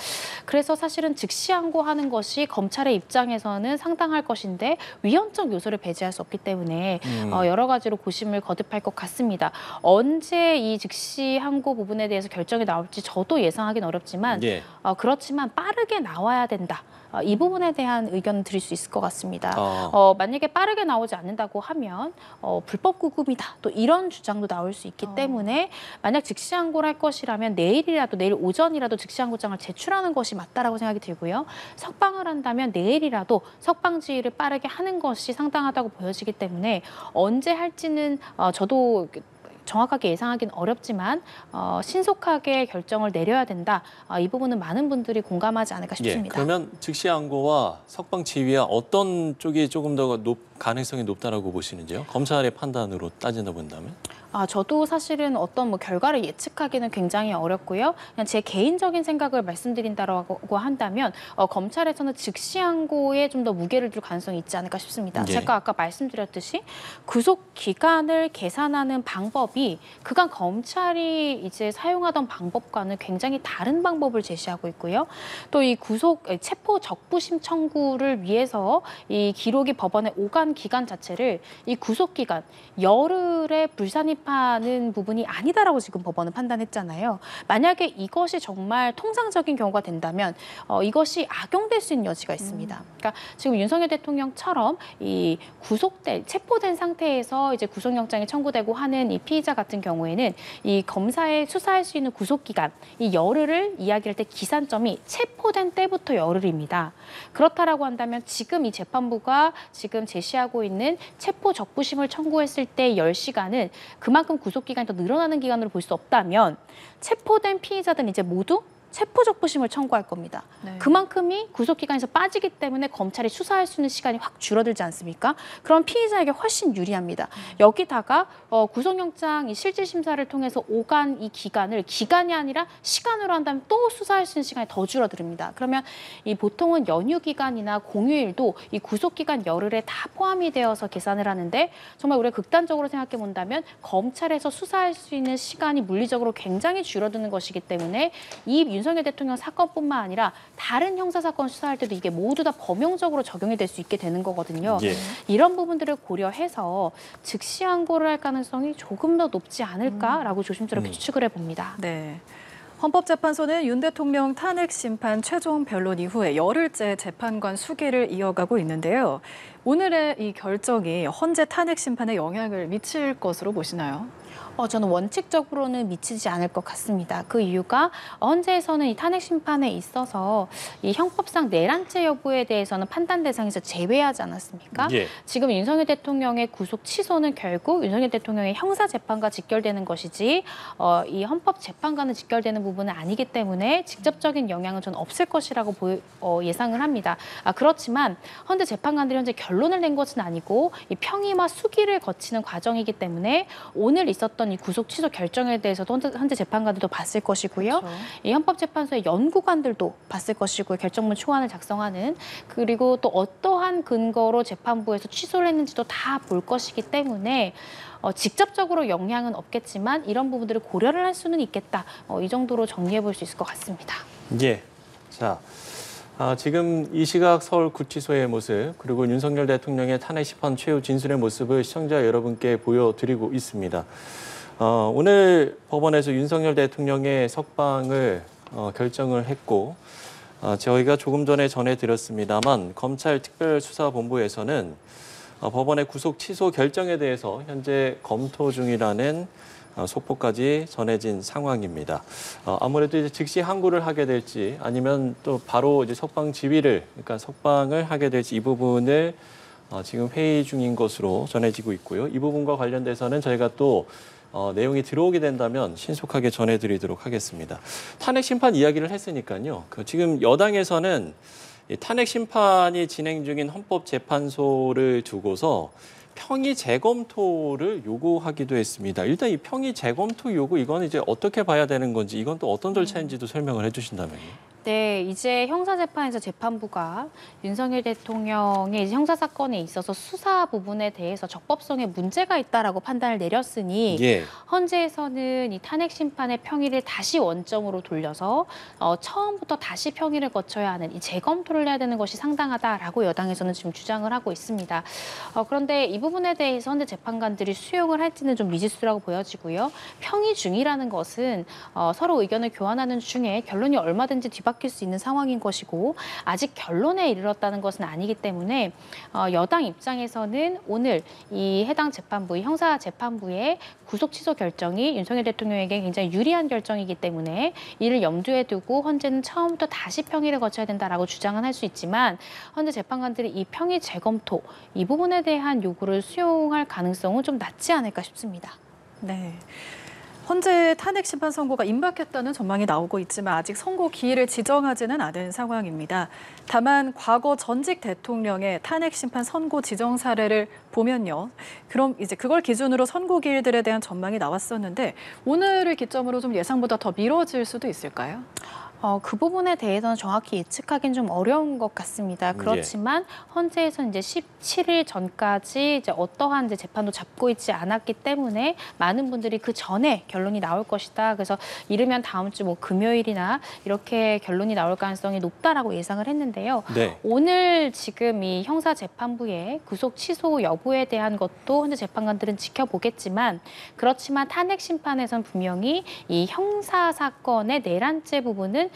그래서 사실은 즉시 항고하는 것이 검찰의 입장에서는 상당할 것인데 위헌적 요소를 배제할 수 없기 때문에 여러 가지로 고심을 거듭할 것 같습니다. 언제 이 즉시 항고 부분에 대해서 결정이 나올지 저도 예상하기는 어렵지만 예. 그렇지만 빠르게 나와야 된다. 이 부분에 대한 의견을 드릴 수 있을 것 같습니다. 만약에 빠르게 나오지 않는다고 하면 불법 구금이다. 또 이런 주장도 나올 수 있기 때문에 만약 즉시 항고를 할 것이라면 내일이라도 내일 오전이라도 즉시 항고장을 제출하는 것이 맞다라고 생각이 들고요. 석방을 한다면 내일이라도 석방 지휘를 빠르게 하는 것이 상당하다고 보여지기 때문에 언제 할지는 저도 정확하게 예상하기는 어렵지만 신속하게 결정을 내려야 된다. 이 부분은 많은 분들이 공감하지 않을까 싶습니다. 예, 그러면 즉시 항고와 석방 지휘와 어떤 쪽이 조금 더 가능성이 높다라고 보시는지요? 검찰의 판단으로 따진다 본다면? 저도 사실은 어떤 뭐 결과를 예측하기는 굉장히 어렵고요. 그냥 제 개인적인 생각을 말씀드린다고 한다면 검찰에서는 즉시 항고에 좀 더 무게를 둘 가능성이 있지 않을까 싶습니다. 예. 제가 아까 말씀드렸듯이 구속 기간을 계산하는 방법이 그간 검찰이 이제 사용하던 방법과는 굉장히 다른 방법을 제시하고 있고요. 또 이 체포 적부심 청구를 위해서 이 기록이 법원에 오간 기간 자체를 이 구속 기간 열흘에 불산입하는 부분이 아니다라고 지금 법원은 판단했잖아요. 만약에 이것이 정말 통상적인 경우가 된다면 이것이 악용될 수 있는 여지가 있습니다. 그러니까 지금 윤석열 대통령처럼 이 체포된 상태에서 이제 구속영장이 청구되고 하는 이 피의자 같은 경우에는 이 검사에 수사할 수 있는 구속 기간 이 열흘을 이야기할 때 기산점이 체포된 때부터 열흘입니다. 그렇다라고 한다면 지금 이 재판부가 지금 제시하고 있는 체포 적부심을 청구했을 때 10시간은 그만큼 구속기간이 더 늘어나는 기간으로 볼 수 없다면 체포된 피의자들은 이제 모두 체포적부심을 청구할 겁니다. 네. 그만큼이 구속기간에서 빠지기 때문에 검찰이 수사할 수 있는 시간이 확 줄어들지 않습니까? 그럼 피의자에게 훨씬 유리합니다. 여기다가 구속영장 실질심사를 통해서 오간 이 기간이 아니라 시간으로 한다면 또 수사할 수 있는 시간이 더 줄어듭니다. 그러면 이 보통은 연휴 기간이나 공휴일도 이 구속기간 열흘에 다 포함이 되어서 계산을 하는데 정말 우리가 극단적으로 생각해 본다면 검찰에서 수사할 수 있는 시간이 물리적으로 굉장히 줄어드는 것이기 때문에 이 윤석열 대통령 사건뿐만 아니라 다른 형사사건 수사할 때도 이게 모두 다 범용적으로 적용이 될 수 있게 되는 거거든요. 예. 이런 부분들을 고려해서 즉시 항고를 할 가능성이 조금 더 높지 않을까라고 조심스럽게 추측을 해봅니다. 네. 헌법재판소는 윤 대통령 탄핵 심판 최종 변론 이후에 열흘째 재판관 수기를 이어가고 있는데요. 오늘의 이 결정이 헌재 탄핵 심판에 영향을 미칠 것으로 보시나요? 저는 원칙적으로는 미치지 않을 것 같습니다. 그 이유가 헌재에서는 이 탄핵 심판에 있어서 이 형법상 내란죄 여부에 대해서는 판단 대상에서 제외하지 않았습니까? 예. 지금 윤석열 대통령의 구속 취소는 결국 윤석열 대통령의 형사 재판과 직결되는 것이지 이 헌법 재판과는 직결되는 부분은 아니기 때문에 직접적인 영향은 저는 없을 것이라고 예상을 합니다. 그렇지만 헌재 재판관들이 현재 결론을 낸 것은 아니고 이 평의와 수기를 거치는 과정이기 때문에 오늘 있었던 이 구속 취소 결정에 대해서도 헌재 재판관들도 봤을 것이고요. 그렇죠. 이 헌법재판소의 연구관들도 봤을 것이고요. 결정문 초안을 작성하는 그리고 또 어떠한 근거로 재판부에서 취소를 했는지도 다 볼 것이기 때문에 직접적으로 영향은 없겠지만 이런 부분들을 고려를 할 수는 있겠다. 이 정도로 정리해 볼 수 있을 것 같습니다. 예. 자, 지금 이 시각 서울 구치소의 모습 그리고 윤석열 대통령의 탄핵 심판 최후 진술의 모습을 시청자 여러분께 보여드리고 있습니다. 오늘 법원에서 윤석열 대통령의 석방을 결정을 했고 저희가 조금 전에 전해드렸습니다만 검찰 특별수사본부에서는 법원의 구속 취소 결정에 대해서 현재 검토 중이라는 속보까지 전해진 상황입니다. 아무래도 이제 즉시 항고를 하게 될지 아니면 또 바로 이제 석방 지휘를 그러니까 석방을 하게 될지 이 부분을 지금 회의 중인 것으로 전해지고 있고요. 이 부분과 관련돼서는 저희가 또 내용이 들어오게 된다면 신속하게 전해드리도록 하겠습니다. 탄핵 심판 이야기를 했으니까요. 지금 여당에서는 이 탄핵 심판이 진행 중인 헌법재판소를 두고서 평의 재검토를 요구하기도 했습니다. 일단 이 평의 재검토 요구 이거는 이제 어떻게 봐야 되는 건지 이건 또 어떤 절차인지도 설명을 해주신다면요. 네, 이제 형사재판에서 재판부가 윤석열 대통령의 이제 형사사건에 있어서 수사 부분에 대해서 적법성에 문제가 있다라고 판단을 내렸으니 예. 헌재에서는 이 탄핵 심판의 평의를 다시 원점으로 돌려서 처음부터 다시 평의를 거쳐야 하는 이 재검토를 해야 되는 것이 상당하다라고 여당에서는 지금 주장을 하고 있습니다. 그런데 이 부분에 대해서 헌재 재판관들이 수용을 할지는 좀 미지수라고 보여지고요. 평의 중이라는 것은 서로 의견을 교환하는 중에 결론이 얼마든지 뒤바뀔 수 있는 상황인 것이고 아직 결론에 이르렀다는 것은 아니기 때문에 여당 입장에서는 오늘 이 해당 재판부, 형사재판부의 구속 취소 결정이 윤석열 대통령에게 굉장히 유리한 결정이기 때문에 이를 염두에 두고 헌재는 처음부터 다시 평의를 거쳐야 된다라고 주장은 할 수 있지만 헌재 재판관들이 이 평의 재검토 이 부분에 대한 요구를 수용할 가능성은 좀 낮지 않을까 싶습니다. 네. 헌재 탄핵 심판 선고가 임박했다는 전망이 나오고 있지만 아직 선고 기일을 지정하지는 않은 상황입니다. 다만 과거 전직 대통령의 탄핵 심판 선고 지정 사례를 보면요. 그럼 이제 그걸 기준으로 선고 기일들에 대한 전망이 나왔었는데 오늘을 기점으로 좀 예상보다 더 미뤄질 수도 있을까요? 그 부분에 대해서는 정확히 예측하기는 좀 어려운 것 같습니다. 그렇지만 헌재에서 이제 17일 전까지 이제 어떠한 이제 재판도 잡고 있지 않았기 때문에 많은 분들이 그 전에 결론이 나올 것이다. 그래서 이르면 다음 주 뭐 금요일이나 이렇게 결론이 나올 가능성이 높다라고 예상을 했는데요. 네. 오늘 지금 이 형사 재판부의 구속 취소 여부에 대한 것도 현재 재판관들은 지켜보겠지만 그렇지만 탄핵 심판에선 분명히 이 형사 사건의 내란죄 부분은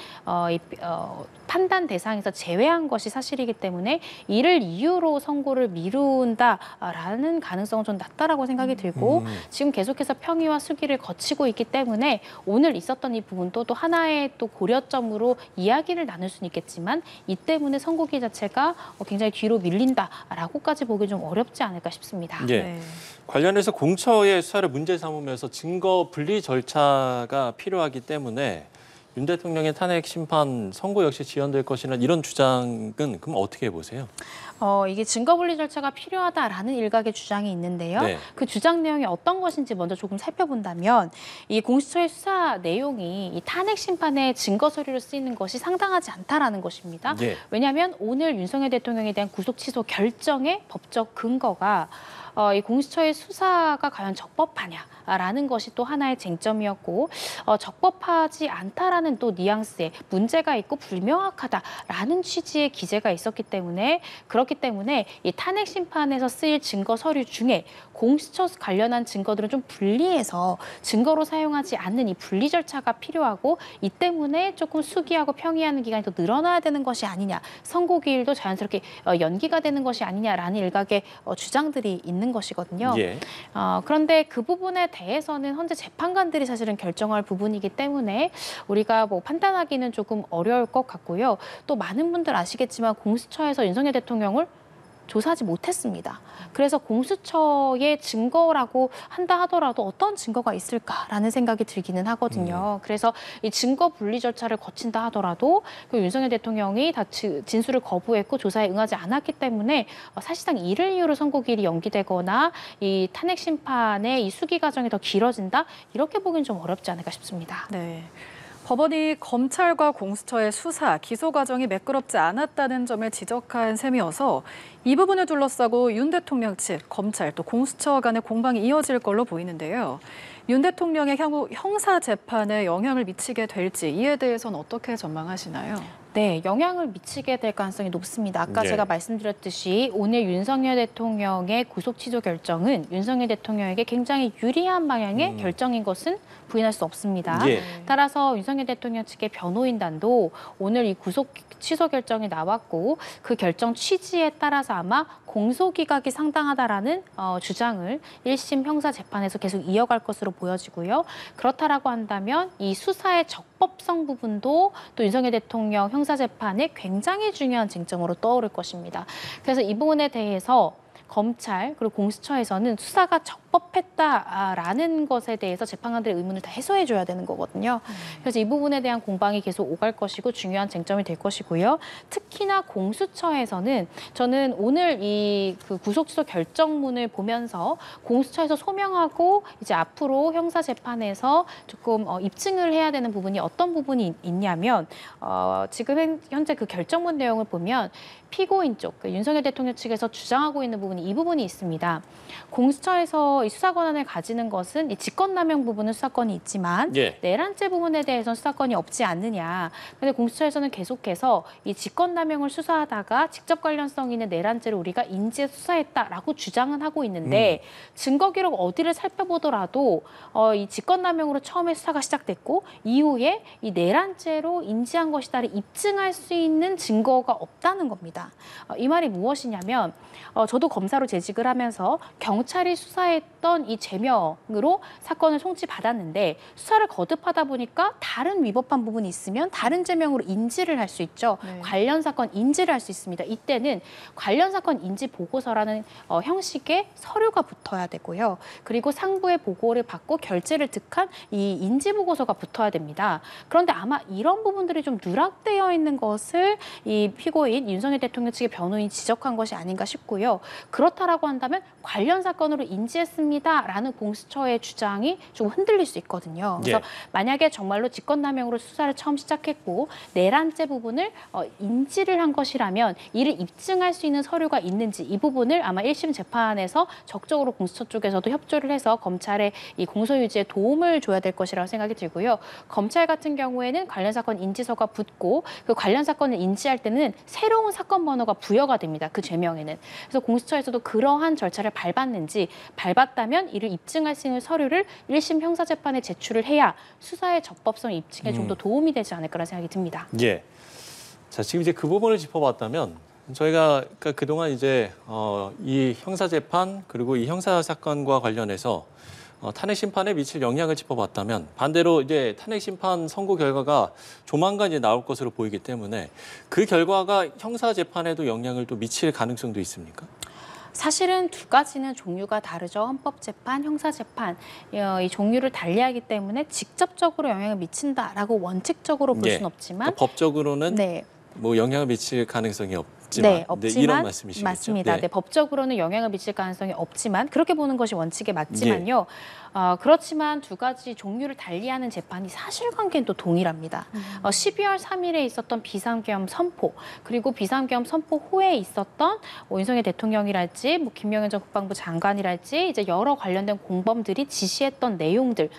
판단 대상에서 제외한 것이 사실이기 때문에 이를 이유로 선고를 미룬다라는 가능성은 좀 낮다라고 생각이 들고 지금 계속해서 평의와 수기를 거치고 있기 때문에 오늘 있었던 이 부분도 또 하나의 또 고려점으로 이야기를 나눌 수는 있겠지만 이 때문에 선고기 자체가 굉장히 뒤로 밀린다라고까지 보기 좀 어렵지 않을까 싶습니다. 예. 네. 관련해서 공처의 수사를 문제 삼으면서 증거 분리 절차가 필요하기 때문에 윤 대통령의 탄핵 심판 선고 역시 지연될 것이라는 이런 주장은 그럼 어떻게 보세요? 이게 증거분리 절차가 필요하다라는 일각의 주장이 있는데요. 네. 그 주장 내용이 어떤 것인지 먼저 조금 살펴본다면 이 공수처의 수사 내용이 이 탄핵 심판의 증거 서류로 쓰이는 것이 상당하지 않다라는 것입니다. 예. 왜냐하면 오늘 윤석열 대통령에 대한 구속 취소 결정의 법적 근거가 이 공수처의 수사가 과연 적법하냐라는 것이 또 하나의 쟁점이었고 적법하지 않다라는 또 뉘앙스에 문제가 있고 불명확하다라는 취지의 기재가 있었기 때문에 그렇기 때문에 이 탄핵 심판에서 쓰일 증거 서류 중에 공수처 관련한 증거들은 좀 분리해서 증거로 사용하지 않는 이 분리 절차가 필요하고 이 때문에 조금 수기하고 평의하는 기간이 더 늘어나야 되는 것이 아니냐 선고 기일도 자연스럽게 연기가 되는 것이 아니냐라는 일각의 주장들이 있는 것이거든요. 예. 그런데 그 부분에 대해서는 현재 재판관들이 사실은 결정할 부분이기 때문에 우리가 뭐 판단하기는 조금 어려울 것 같고요. 또 많은 분들 아시겠지만 공수처에서 윤석열 대통령을 조사하지 못했습니다. 그래서 공수처의 증거라고 한다 하더라도 어떤 증거가 있을까라는 생각이 들기는 하거든요. 그래서 이 증거 분리 절차를 거친다 하더라도 그 윤석열 대통령이 다 진술을 거부했고 조사에 응하지 않았기 때문에 사실상 이를 이유로 선고기일이 연기되거나 이 탄핵 심판의 이 수기 과정이 더 길어진다 이렇게 보기는 좀 어렵지 않을까 싶습니다. 네. 법원이 검찰과 공수처의 수사, 기소 과정이 매끄럽지 않았다는 점을 지적한 셈이어서 이 부분을 둘러싸고 윤 대통령 측, 검찰 또 공수처 간의 공방이 이어질 걸로 보이는데요. 윤 대통령의 향후 형사 재판에 영향을 미치게 될지 이에 대해서는 어떻게 전망하시나요? 네, 영향을 미치게 될 가능성이 높습니다. 아까 네. 제가 말씀드렸듯이 오늘 윤석열 대통령의 구속 취소 결정은 윤석열 대통령에게 굉장히 유리한 방향의 결정인 것은 부인할 수 없습니다. 예. 따라서 윤석열 대통령 측의 변호인단도 오늘 이 구속 취소 결정이 나왔고 그 결정 취지에 따라서 아마 공소기각이 상당하다라는 주장을 1심 형사재판에서 계속 이어갈 것으로 보여지고요. 그렇다라고 한다면 이 수사의 적법성 부분도 또 윤석열 대통령 형사재판에 굉장히 중요한 쟁점으로 떠오를 것입니다. 그래서 이 부분에 대해서 검찰 그리고 공수처에서는 수사가 적법했다라는 것에 대해서 재판관들의 의문을 다 해소해줘야 되는 거거든요. 그래서 이 부분에 대한 공방이 계속 오갈 것이고 중요한 쟁점이 될 것이고요. 특히나 공수처에서는 저는 오늘 이 그 구속취소 결정문을 보면서 공수처에서 소명하고 이제 앞으로 형사 재판에서 조금 입증을 해야 되는 부분이 어떤 부분이 있냐면 지금 현재 그 결정문 내용을 보면 피고인 쪽, 그 윤석열 대통령 측에서 주장하고 있는 부분이 이 부분이 있습니다. 공수처에서 이 수사 권한을 가지는 것은 이 직권남용 부분은 수사권이 있지만 내란죄 부분에 대해서는 수사권이 없지 않느냐. 그런데 공수처에서는 계속해서 이 직권남용을 수사하다가 직접 관련성 있는 내란죄를 우리가 인지해 수사했다라고 주장은 하고 있는데 증거 기록 어디를 살펴보더라도 이 직권남용으로 처음에 수사가 시작됐고 이후에 이 내란죄로 인지한 것이다를 입증할 수 있는 증거가 없다는 겁니다. 이 말이 무엇이냐면 저도 검사로 재직을 하면서 경찰이 수사했던 이 제명으로 사건을 송치받았는데 수사를 거듭하다 보니까 다른 위법한 부분이 있으면 다른 제명으로 인지를 할 수 있죠. 관련 사건 인지를 할 수 있습니다. 이때는 관련 사건 인지 보고서라는 형식의 서류가 붙어야 되고요. 그리고 상부의 보고를 받고 결재를 득한 이 인지 보고서가 붙어야 됩니다. 그런데 아마 이런 부분들이 좀 누락되어 있는 것을 이 피고인 윤석열 대통령 측의 변호인이 지적한 것이 아닌가 싶고요. 그렇다라고 한다면 관련 사건으로 인지했습니다라는 공수처의 주장이 좀 흔들릴 수 있거든요. 그래서 만약에 정말로 직권남용으로 수사를 처음 시작했고 내란죄 부분을 인지를 한 것이라면 이를 입증할 수 있는 서류가 있는지 이 부분을 아마 1심 재판에서 적극적으로 공수처 쪽에서도 협조를 해서 검찰의 이 공소 유지에 도움을 줘야 될 것이라고 생각이 들고요. 검찰 같은 경우에는 관련 사건 인지서가 붙고 그 관련 사건을 인지할 때는 새로운 사건 번호가 부여가 됩니다. 그 죄명에는. 그래서 공수처에서도 그러한 절차를 밟았는지 밟았다면 이를 입증할 수 있는 서류를 1심 형사재판에 제출을 해야 수사의 적법성 입증에 좀 더 도움이 되지 않을까라는 생각이 듭니다. 예. 자, 지금 이제 그 부분을 짚어봤다면 저희가 그동안 이제 이 형사재판 그리고 이 형사사건과 관련해서 탄핵 심판에 미칠 영향을 짚어봤다면 반대로 이제 탄핵 심판 선고 결과가 조만간 이제 나올 것으로 보이기 때문에 그 결과가 형사 재판에도 영향을 또 미칠 가능성도 있습니까? 사실은 두 가지는 종류가 다르죠. 헌법재판, 형사재판. 이 종류를 달리하기 때문에 직접적으로 영향을 미친다라고 원칙적으로 볼 수는 없지만 그러니까 법적으로는 뭐 영향을 미칠 가능성이 없지만, 없지만 이런 말씀이시겠죠? 맞습니다. 네, 법적으로는 영향을 미칠 가능성이 없지만 그렇게 보는 것이 원칙에 맞지만요. 그렇지만 두 가지 종류를 달리하는 재판이 사실관계는 또 동일합니다. 12월 3일에 있었던 비상계엄 선포 그리고 비상계엄 선포 후에 있었던 윤석열 대통령이랄지 김명현 전 국방부 장관이랄지 이제 여러 관련된 공범들이 지시했던 내용들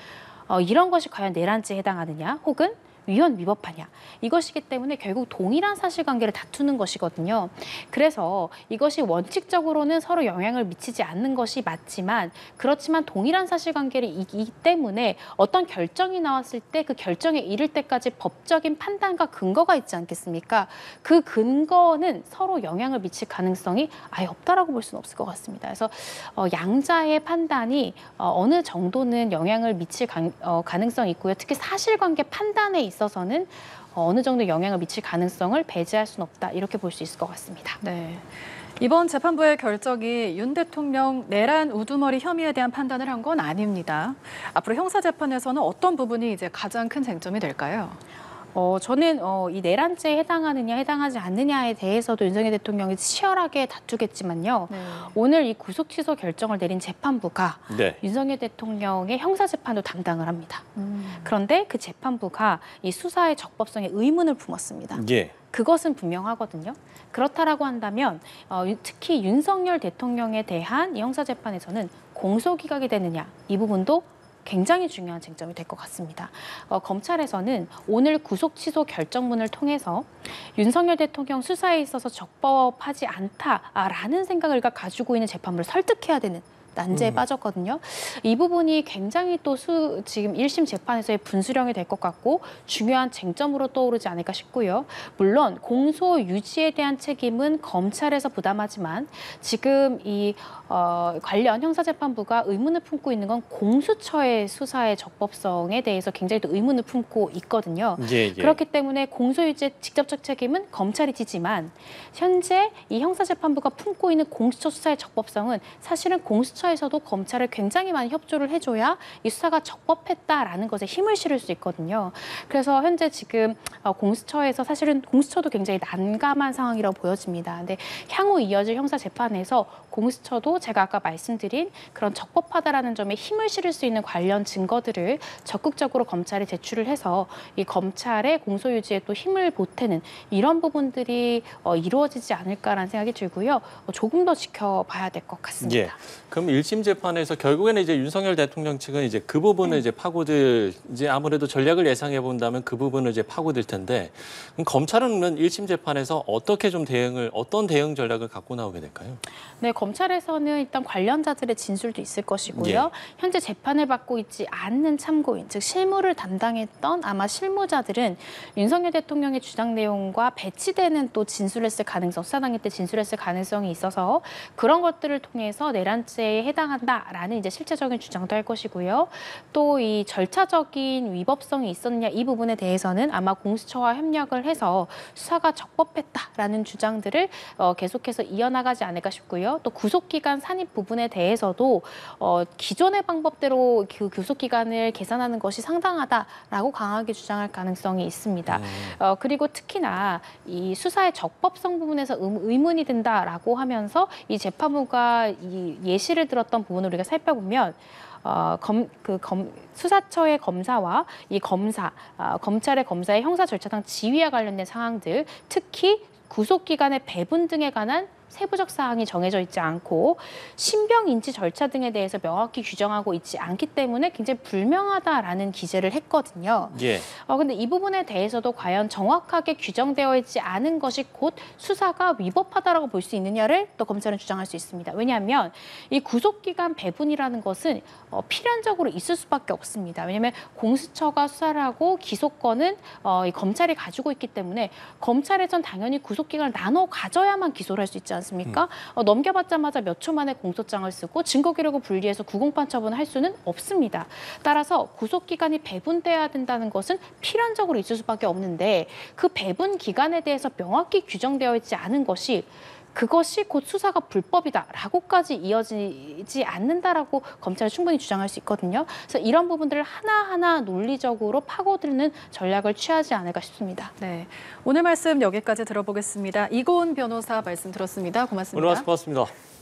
이런 것이 과연 내란죄에 해당하느냐 혹은 위헌 위법하냐 이것이기 때문에 결국 동일한 사실관계를 다투는 것이거든요. 그래서 이것이 원칙적으로는 서로 영향을 미치지 않는 것이 맞지만 그렇지만 동일한 사실관계를 이기 때문에 어떤 결정이 나왔을 때 그 결정에 이를 때까지 법적인 판단과 근거가 있지 않겠습니까? 그 근거는 서로 영향을 미칠 가능성이 아예 없다라고 볼 수는 없을 것 같습니다. 그래서 양자의 판단이 어느 정도는 영향을 미칠 가능성이 있고요. 특히 사실관계 판단에 있어서는 어느 정도 영향을 미칠 가능성을 배제할 수는 없다. 이렇게 볼 수 있을 것 같습니다. 네. 이번 재판부의 결정이 윤 대통령 내란 우두머리 혐의에 대한 판단을 한 건 아닙니다. 앞으로 형사재판에서는 어떤 부분이 이제 가장 큰 쟁점이 될까요? 저는 이 내란죄에 해당하느냐 해당하지 않느냐에 대해서도 윤석열 대통령이 치열하게 다투겠지만요. 오늘 이 구속 취소 결정을 내린 재판부가 윤석열 대통령의 형사재판도 담당을 합니다. 그런데 그 재판부가 이 수사의 적법성에 의문을 품었습니다. 그것은 분명하거든요. 그렇다라고 한다면 특히 윤석열 대통령에 대한 이 형사재판에서는 공소기각이 되느냐 이 부분도 굉장히 중요한 쟁점이 될 것 같습니다. 검찰에서는 오늘 구속 취소 결정문을 통해서 윤석열 대통령 수사에 있어서 적법하지 않다라는 생각을 가지고 있는 재판부를 설득해야 되는 난제에 빠졌거든요. 이 부분이 굉장히 또 지금 1심 재판에서의 분수령이 될 것 같고 중요한 쟁점으로 떠오르지 않을까 싶고요. 물론 공소 유지에 대한 책임은 검찰에서 부담하지만 지금 이 관련 형사재판부가 의문을 품고 있는 건 공수처의 수사의 적법성에 대해서 굉장히 또 의문을 품고 있거든요. 그렇기 때문에 공소 유지의 직접적 책임은 검찰이 지지만 현재 이 형사재판부가 품고 있는 공수처 수사의 적법성은 사실은 공수처 공수처에서도 검찰에 굉장히 많이 협조를 해줘야 이 수사가 적법했다라는 것에 힘을 실을 수 있거든요. 그래서 현재 지금 공수처에서 사실은 공수처도 굉장히 난감한 상황이라고 보여집니다. 근데 향후 이어질 형사 재판에서 공수처도 제가 아까 말씀드린 그런 적법하다라는 점에 힘을 실을 수 있는 관련 증거들을 적극적으로 검찰에 제출을 해서 이 검찰의 공소유지에 또 힘을 보태는 이런 부분들이 이루어지지 않을까라는 생각이 들고요. 조금 더 지켜봐야 될 것 같습니다. 예. 그럼 1심 재판에서 결국에는 이제 윤석열 대통령 측은 이제 그 부분을 이제 파고들 이제 아무래도 전략을 예상해 본다면 그 부분을 이제 파고들 텐데 그럼 검찰은 1심 재판에서 어떻게 좀 어떤 대응 전략을 갖고 나오게 될까요? 네, 검찰에서는 일단 관련자들의 진술도 있을 것이고요. 예. 현재 재판을 받고 있지 않는 참고인, 즉 실무를 담당했던 아마 실무자들은 윤석열 대통령의 주장 내용과 배치되는 또 진술했을 가능성, 수사당일 때 진술했을 가능성이 있어서 그런 것들을 통해서 내란죄에 해당한다라는 이제 실체적인 주장도 할 것이고요. 또 이 절차적인 위법성이 있었냐 이 부분에 대해서는 아마 공수처와 협력을 해서 수사가 적법했다라는 주장들을 계속해서 이어나가지 않을까 싶고요. 또 구속기간 산입 부분에 대해서도 기존의 방법대로 그 구속기간을 계산하는 것이 상당하다라고 강하게 주장할 가능성이 있습니다. 그리고 특히나 이 수사의 적법성 부분에서 의문이 든다라고 하면서 이 재판부가 이 예시를 들었던 부분을 우리가 살펴보면 수사처의 검사와 이 검찰의 검사의 형사 절차상 지위와 관련된 상황들, 특히 구속기간의 배분 등에 관한 세부적 사항이 정해져 있지 않고 신병 인지 절차 등에 대해서 명확히 규정하고 있지 않기 때문에 굉장히 불명하다라는 기재를 했거든요. 예. 근데 이 부분에 대해서도 과연 정확하게 규정되어 있지 않은 것이 곧 수사가 위법하다라고 볼 수 있느냐를 또 검찰은 주장할 수 있습니다. 왜냐하면 이 구속기간 배분이라는 것은 필연적으로 있을 수밖에 없습니다. 왜냐하면 공수처가 수사를 하고 기소권은 이 검찰이 가지고 있기 때문에 검찰에선 당연히 구속기간을 나눠 가져야만 기소를 할 수 있지 않습니까? 넘겨받자마자 몇 초 만에 공소장을 쓰고 증거기록을 분리해서 구공판 처분을 할 수는 없습니다. 따라서 구속기간이 배분돼야 된다는 것은 필연적으로 있을 수밖에 없는데 그 배분 기간에 대해서 명확히 규정되어 있지 않은 것이 그것이 곧 수사가 불법이다라고까지 이어지지 않는다라고 검찰은 충분히 주장할 수 있거든요. 그래서 이런 부분들을 하나하나 논리적으로 파고드는 전략을 취하지 않을까 싶습니다. 네, 오늘 말씀 여기까지 들어보겠습니다. 이고은 변호사 말씀 들었습니다. 고맙습니다. 오늘 말씀 고맙습니다.